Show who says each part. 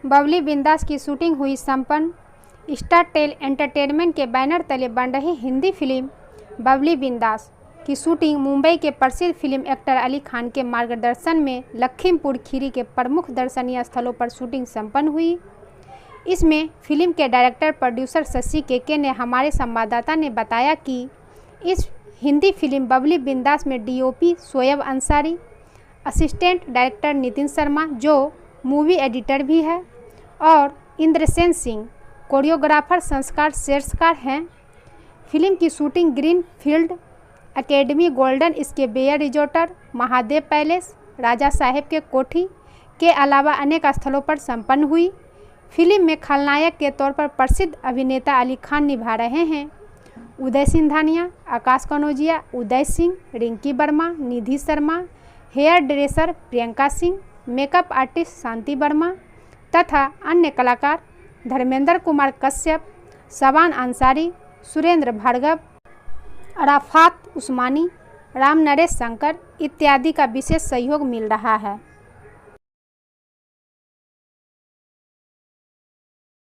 Speaker 1: बबली बिंदास की शूटिंग हुई संपन्न। स्टार टेल एंटरटेनमेंट के बैनर तले बन रही हिंदी फिल्म बबली बिंदास की शूटिंग मुंबई के प्रसिद्ध फिल्म एक्टर अली खान के मार्गदर्शन में लखीमपुर खीरी के प्रमुख दर्शनीय स्थलों पर शूटिंग संपन्न हुई। इसमें फिल्म के डायरेक्टर प्रोड्यूसर शशि केके ने हमारे संवाददाता ने बताया कि इस हिंदी फिल्म बबली बिंदास में DOP Shoaib Ansari, assistant director Nitin Sharma जो मूवी एडिटर भी है और इंद्रसेन सिंह कोरियोग्राफर संस्कार शेरस्कार हैं। फिल्म की shooting green field academy, golden स्केबियर रिजोर्टर, महादेव पैलेस, राजा साहेब के कोठी के अलावा अनेक स्थलों पर संपन्न हुई। फिल्म में खलनायक के तौर पर प्रसिद्ध अभिनेता अली खान निभा रहे हैं। Uday Singhania, Akash Kanaujia, Uday Singh, Rinki Verma, Nidhi Sharma, hair dresser Priyanka Singh, makeup artist Shanti Verma तथा अन्य कलाकार धर्मेंद्र कुमार कश्यप, शबान अंसारी, सुरेंद्र भार्गव, अराफात उस्मानी, राम नरेश शंकर इत्यादि का विशेष सहयोग मिल रहा है।